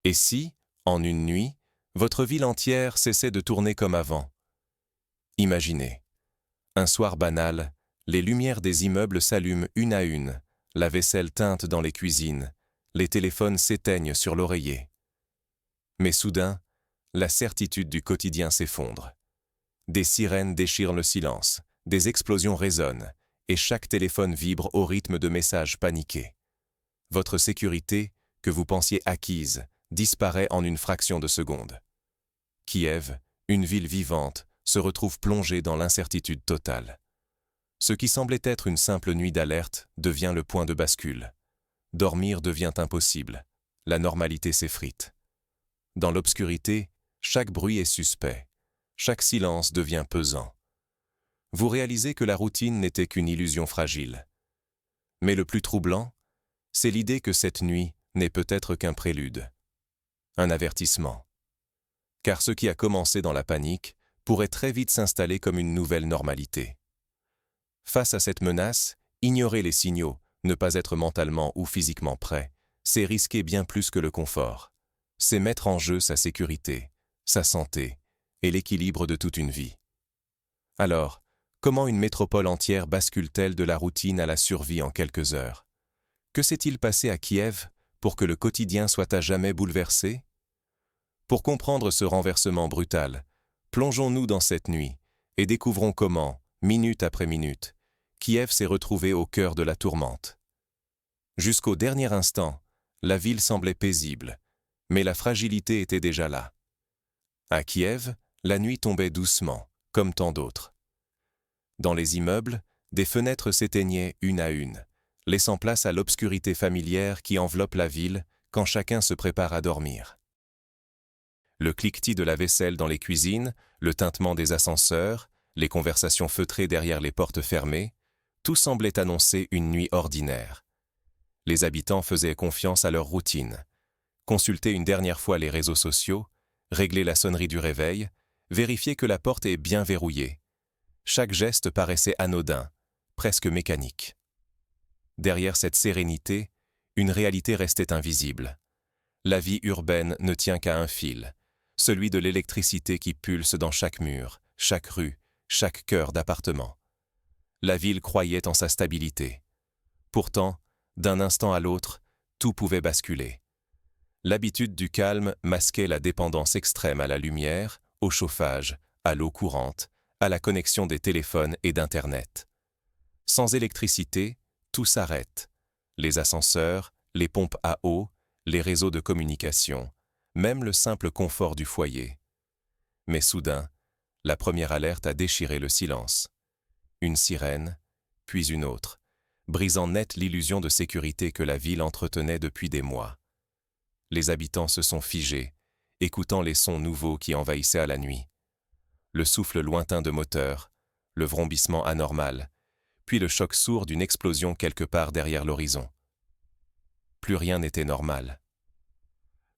Et si, en une nuit, votre ville entière cessait de tourner comme avant? Imaginez. Un soir banal, les lumières des immeubles s'allument une à une, la vaisselle teinte dans les cuisines, les téléphones s'éteignent sur l'oreiller. Mais soudain, la certitude du quotidien s'effondre. Des sirènes déchirent le silence, des explosions résonnent, et chaque téléphone vibre au rythme de messages paniqués. Votre sécurité, que vous pensiez acquise, disparaît en une fraction de seconde. Kiev, une ville vivante, se retrouve plongée dans l'incertitude totale. Ce qui semblait être une simple nuit d'alerte devient le point de bascule. Dormir devient impossible. La normalité s'effrite. Dans l'obscurité, chaque bruit est suspect. Chaque silence devient pesant. Vous réalisez que la routine n'était qu'une illusion fragile. Mais le plus troublant, c'est l'idée que cette nuit n'est peut-être qu'un prélude. Un avertissement. Car ce qui a commencé dans la panique pourrait très vite s'installer comme une nouvelle normalité. Face à cette menace, ignorer les signaux, ne pas être mentalement ou physiquement prêt, c'est risquer bien plus que le confort. C'est mettre en jeu sa sécurité, sa santé et l'équilibre de toute une vie. Alors, comment une métropole entière bascule-t-elle de la routine à la survie en quelques heures? Que s'est-il passé à Kiev pour que le quotidien soit à jamais bouleversé? Pour comprendre ce renversement brutal, plongeons-nous dans cette nuit et découvrons comment, minute après minute, Kiev s'est retrouvé au cœur de la tourmente. Jusqu'au dernier instant, la ville semblait paisible, mais la fragilité était déjà là. À Kiev, la nuit tombait doucement, comme tant d'autres. Dans les immeubles, des fenêtres s'éteignaient une à une, laissant place à l'obscurité familière qui enveloppe la ville quand chacun se prépare à dormir. Le cliquetis de la vaisselle dans les cuisines, le tintement des ascenseurs, les conversations feutrées derrière les portes fermées, tout semblait annoncer une nuit ordinaire. Les habitants faisaient confiance à leur routine. Consulter une dernière fois les réseaux sociaux, régler la sonnerie du réveil, vérifier que la porte est bien verrouillée. Chaque geste paraissait anodin, presque mécanique. Derrière cette sérénité, une réalité restait invisible. La vie urbaine ne tient qu'à un fil, celui de l'électricité qui pulse dans chaque mur, chaque rue, chaque cœur d'appartement. La ville croyait en sa stabilité. Pourtant, d'un instant à l'autre, tout pouvait basculer. L'habitude du calme masquait la dépendance extrême à la lumière, au chauffage, à l'eau courante, à la connexion des téléphones et d'Internet. Sans électricité, tout s'arrête. Les ascenseurs, les pompes à eau, les réseaux de communication, même le simple confort du foyer. Mais soudain, la première alerte a déchiré le silence. Une sirène, puis une autre, brisant net l'illusion de sécurité que la ville entretenait depuis des mois. Les habitants se sont figés, écoutant les sons nouveaux qui envahissaient à la nuit. Le souffle lointain de moteurs, le vrombissement anormal, puis le choc sourd d'une explosion quelque part derrière l'horizon. Plus rien n'était normal.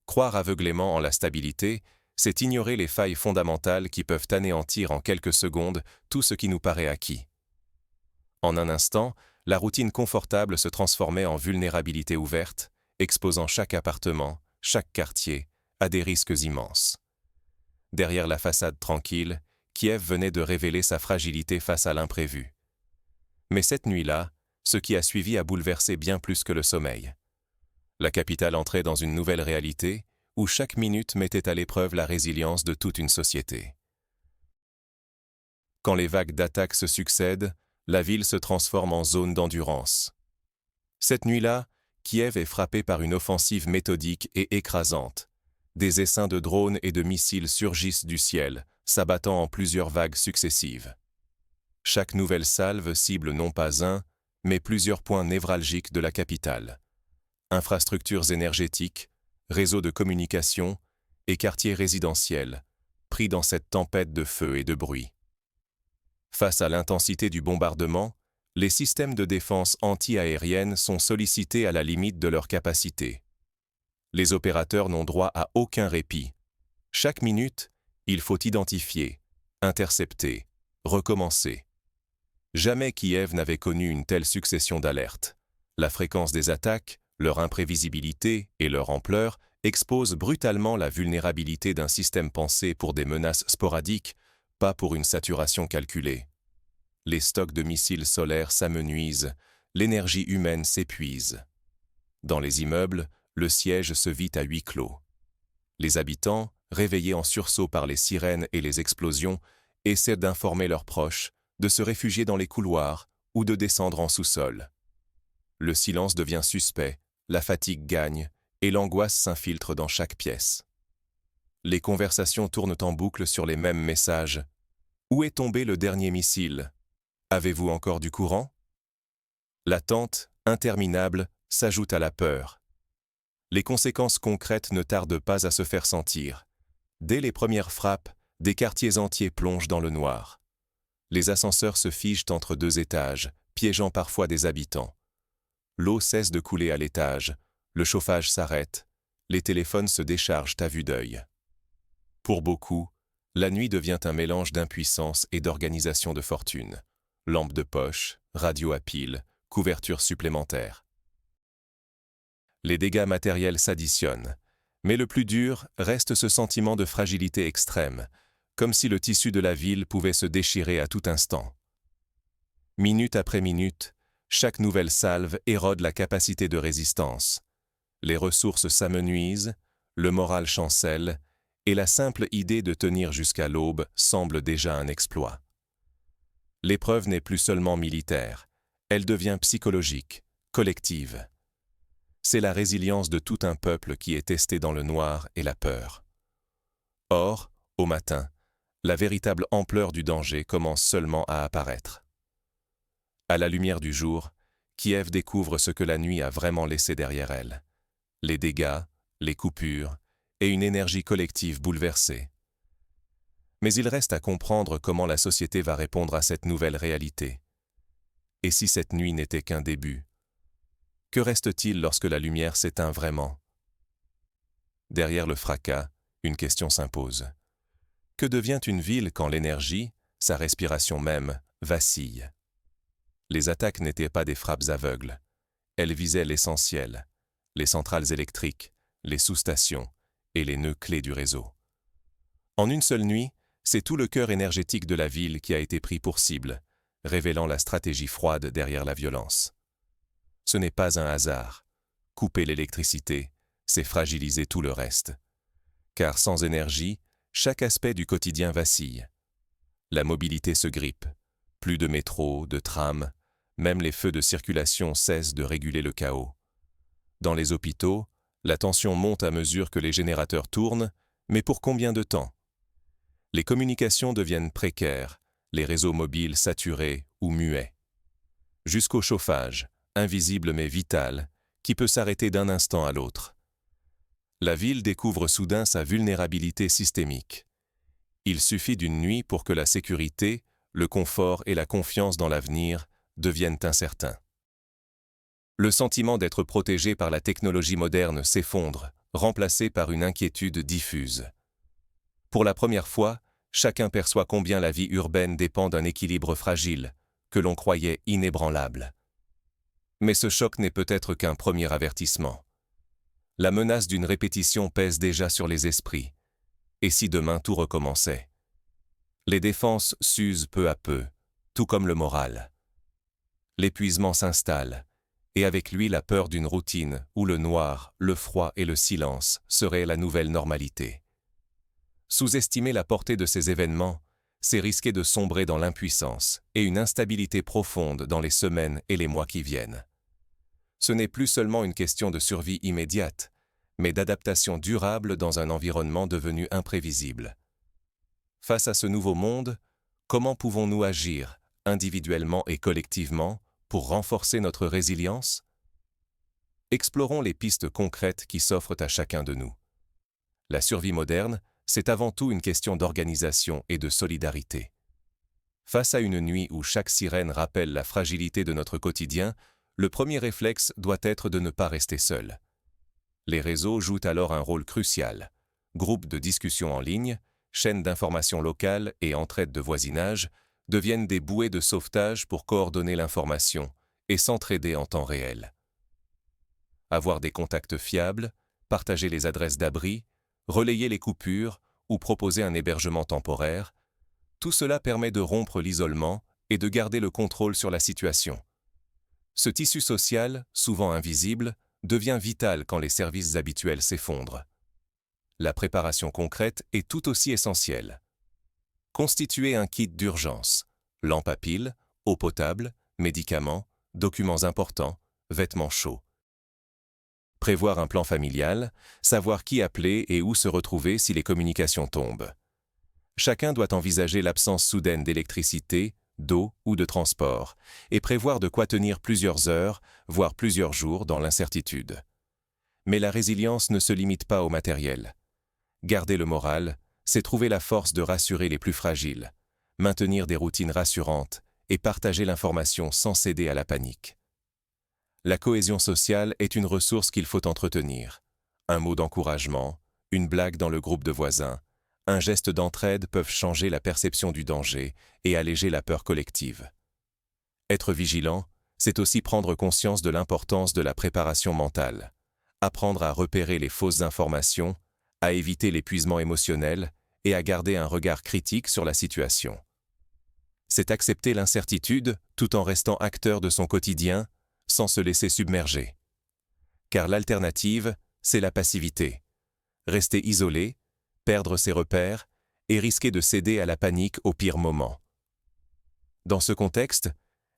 Croire aveuglément en la stabilité, c'est ignorer les failles fondamentales qui peuvent anéantir en quelques secondes tout ce qui nous paraît acquis. En un instant, la routine confortable se transformait en vulnérabilité ouverte, exposant chaque appartement, chaque quartier, à des risques immenses. Derrière la façade tranquille, Kiev venait de révéler sa fragilité face à l'imprévu. Mais cette nuit-là, ce qui a suivi a bouleversé bien plus que le sommeil. La capitale entrait dans une nouvelle réalité, où chaque minute mettait à l'épreuve la résilience de toute une société. Quand les vagues d'attaques se succèdent, la ville se transforme en zone d'endurance. Cette nuit-là, Kiev est frappée par une offensive méthodique et écrasante. Des essaims de drones et de missiles surgissent du ciel, s'abattant en plusieurs vagues successives. Chaque nouvelle salve cible non pas un, mais plusieurs points névralgiques de la capitale. Infrastructures énergétiques, réseaux de communication et quartiers résidentiels, pris dans cette tempête de feu et de bruit. Face à l'intensité du bombardement, les systèmes de défense anti-aérienne sont sollicités à la limite de leur capacité. Les opérateurs n'ont droit à aucun répit. Chaque minute, il faut identifier, intercepter, recommencer. Jamais Kiev n'avait connu une telle succession d'alertes. La fréquence des attaques, leur imprévisibilité et leur ampleur expose brutalement la vulnérabilité d'un système pensé pour des menaces sporadiques, pas pour une saturation calculée. Les stocks de missiles solaires s'amenuisent, l'énergie humaine s'épuise. Dans les immeubles, le siège se vit à huis clos. Les habitants, réveillés en sursaut par les sirènes et les explosions, essaient d'informer leurs proches, de se réfugier dans les couloirs ou de descendre en sous-sol. Le silence devient suspect, la fatigue gagne et l'angoisse s'infiltre dans chaque pièce. Les conversations tournent en boucle sur les mêmes messages. Où est tombé le dernier missile? Avez-vous encore du courant? L'attente, interminable, s'ajoute à la peur. Les conséquences concrètes ne tardent pas à se faire sentir. Dès les premières frappes, des quartiers entiers plongent dans le noir. Les ascenseurs se figent entre deux étages, piégeant parfois des habitants. L'eau cesse de couler à l'étage, le chauffage s'arrête, les téléphones se déchargent à vue d'œil. Pour beaucoup, la nuit devient un mélange d'impuissance et d'organisation de fortune. Lampe de poche, radio à pile, couverture supplémentaire. Les dégâts matériels s'additionnent, mais le plus dur reste ce sentiment de fragilité extrême, comme si le tissu de la ville pouvait se déchirer à tout instant. Minute après minute, chaque nouvelle salve érode la capacité de résistance. Les ressources s'amenuisent, le moral chancelle, et la simple idée de tenir jusqu'à l'aube semble déjà un exploit. L'épreuve n'est plus seulement militaire, elle devient psychologique, collective. C'est la résilience de tout un peuple qui est testé dans le noir et la peur. Or, au matin, la véritable ampleur du danger commence seulement à apparaître. À la lumière du jour, Kiev découvre ce que la nuit a vraiment laissé derrière elle. Les dégâts, les coupures et une énergie collective bouleversée. Mais il reste à comprendre comment la société va répondre à cette nouvelle réalité. Et si cette nuit n'était qu'un début? Que reste-t-il lorsque la lumière s'éteint vraiment? Derrière le fracas, une question s'impose. Que devient une ville quand l'énergie, sa respiration même, vacille? Les attaques n'étaient pas des frappes aveugles. Elles visaient l'essentiel, les centrales électriques, les sous-stations et les nœuds clés du réseau. En une seule nuit, c'est tout le cœur énergétique de la ville qui a été pris pour cible, révélant la stratégie froide derrière la violence. Ce n'est pas un hasard. Couper l'électricité, c'est fragiliser tout le reste. Car sans énergie, chaque aspect du quotidien vacille. La mobilité se grippe. Plus de métro, de tram, même les feux de circulation cessent de réguler le chaos. Dans les hôpitaux, la tension monte à mesure que les générateurs tournent, mais pour combien de temps? Les communications deviennent précaires, les réseaux mobiles saturés ou muets. Jusqu'au chauffage, invisible mais vital, qui peut s'arrêter d'un instant à l'autre. La ville découvre soudain sa vulnérabilité systémique. Il suffit d'une nuit pour que la sécurité, le confort et la confiance dans l'avenir deviennent incertains. Le sentiment d'être protégé par la technologie moderne s'effondre, remplacé par une inquiétude diffuse. Pour la première fois, chacun perçoit combien la vie urbaine dépend d'un équilibre fragile, que l'on croyait inébranlable. Mais ce choc n'est peut-être qu'un premier avertissement. La menace d'une répétition pèse déjà sur les esprits. Et si demain tout recommençait? Les défenses s'usent peu à peu, tout comme le moral. L'épuisement s'installe, et avec lui la peur d'une routine où le noir, le froid et le silence seraient la nouvelle normalité. Sous-estimer la portée de ces événements, c'est risquer de sombrer dans l'impuissance et une instabilité profonde dans les semaines et les mois qui viennent. Ce n'est plus seulement une question de survie immédiate, mais d'adaptation durable dans un environnement devenu imprévisible. Face à ce nouveau monde, comment pouvons-nous agir, individuellement et collectivement, pour renforcer notre résilience? Explorons les pistes concrètes qui s'offrent à chacun de nous. La survie moderne, c'est avant tout une question d'organisation et de solidarité. Face à une nuit où chaque sirène rappelle la fragilité de notre quotidien, le premier réflexe doit être de ne pas rester seul. Les réseaux jouent alors un rôle crucial. Groupes de discussion en ligne, chaînes d'information locales et entraide de voisinage deviennent des bouées de sauvetage pour coordonner l'information et s'entraider en temps réel. Avoir des contacts fiables, partager les adresses d'abri, relayer les coupures ou proposer un hébergement temporaire, tout cela permet de rompre l'isolement et de garder le contrôle sur la situation. Ce tissu social, souvent invisible, devient vital quand les services habituels s'effondrent. La préparation concrète est tout aussi essentielle. Constituer un kit d'urgence, lampe à piles, eau potable, médicaments, documents importants, vêtements chauds. Prévoir un plan familial, savoir qui appeler et où se retrouver si les communications tombent. Chacun doit envisager l'absence soudaine d'électricité, d'eau ou de transport, et prévoir de quoi tenir plusieurs heures, voire plusieurs jours dans l'incertitude. Mais la résilience ne se limite pas au matériel. Garder le moral, c'est trouver la force de rassurer les plus fragiles, maintenir des routines rassurantes et partager l'information sans céder à la panique. La cohésion sociale est une ressource qu'il faut entretenir. Un mot d'encouragement, une blague dans le groupe de voisins, un geste d'entraide peuvent changer la perception du danger et alléger la peur collective. Être vigilant, c'est aussi prendre conscience de l'importance de la préparation mentale, apprendre à repérer les fausses informations, à éviter l'épuisement émotionnel et à garder un regard critique sur la situation. C'est accepter l'incertitude tout en restant acteur de son quotidien, sans se laisser submerger. Car l'alternative, c'est la passivité. Rester isolé, perdre ses repères et risquer de céder à la panique au pire moment. Dans ce contexte,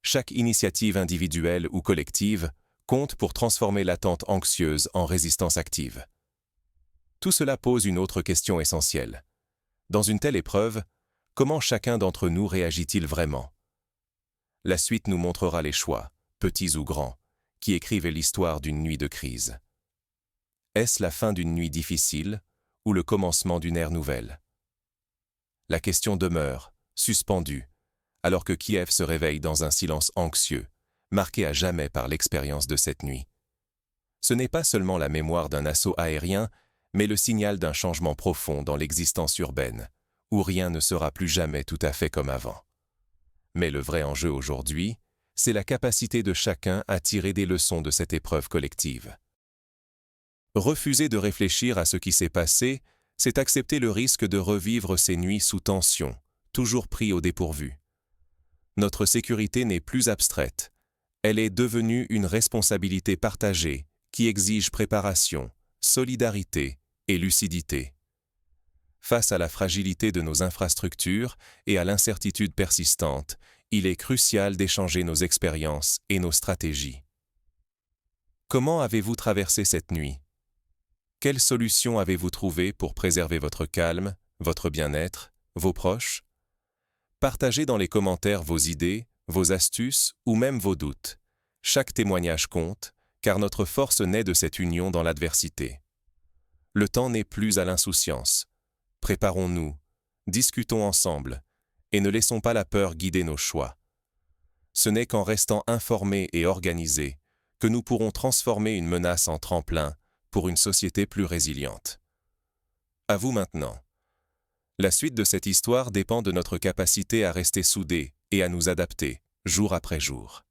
chaque initiative individuelle ou collective compte pour transformer l'attente anxieuse en résistance active. Tout cela pose une autre question essentielle. Dans une telle épreuve, comment chacun d'entre nous réagit-il vraiment? La suite nous montrera les choix, petits ou grands, qui écrivent l'histoire d'une nuit de crise. Est-ce la fin d'une nuit difficile ou le commencement d'une ère nouvelle? La question demeure, suspendue, alors que Kiev se réveille dans un silence anxieux, marqué à jamais par l'expérience de cette nuit. Ce n'est pas seulement la mémoire d'un assaut aérien, mais le signal d'un changement profond dans l'existence urbaine, où rien ne sera plus jamais tout à fait comme avant. Mais le vrai enjeu aujourd'hui, c'est la capacité de chacun à tirer des leçons de cette épreuve collective. Refuser de réfléchir à ce qui s'est passé, c'est accepter le risque de revivre ces nuits sous tension, toujours pris au dépourvu. Notre sécurité n'est plus abstraite. Elle est devenue une responsabilité partagée qui exige préparation, solidarité et lucidité. Face à la fragilité de nos infrastructures et à l'incertitude persistante, il est crucial d'échanger nos expériences et nos stratégies. Comment avez-vous traversé cette nuit? Quelles solutions avez-vous trouvées pour préserver votre calme, votre bien-être, vos proches? Partagez dans les commentaires vos idées, vos astuces ou même vos doutes. Chaque témoignage compte, car notre force naît de cette union dans l'adversité. Le temps n'est plus à l'insouciance. Préparons-nous, discutons ensemble, et ne laissons pas la peur guider nos choix. Ce n'est qu'en restant informés et organisés que nous pourrons transformer une menace en tremplin pour une société plus résiliente. À vous maintenant. La suite de cette histoire dépend de notre capacité à rester soudés et à nous adapter, jour après jour.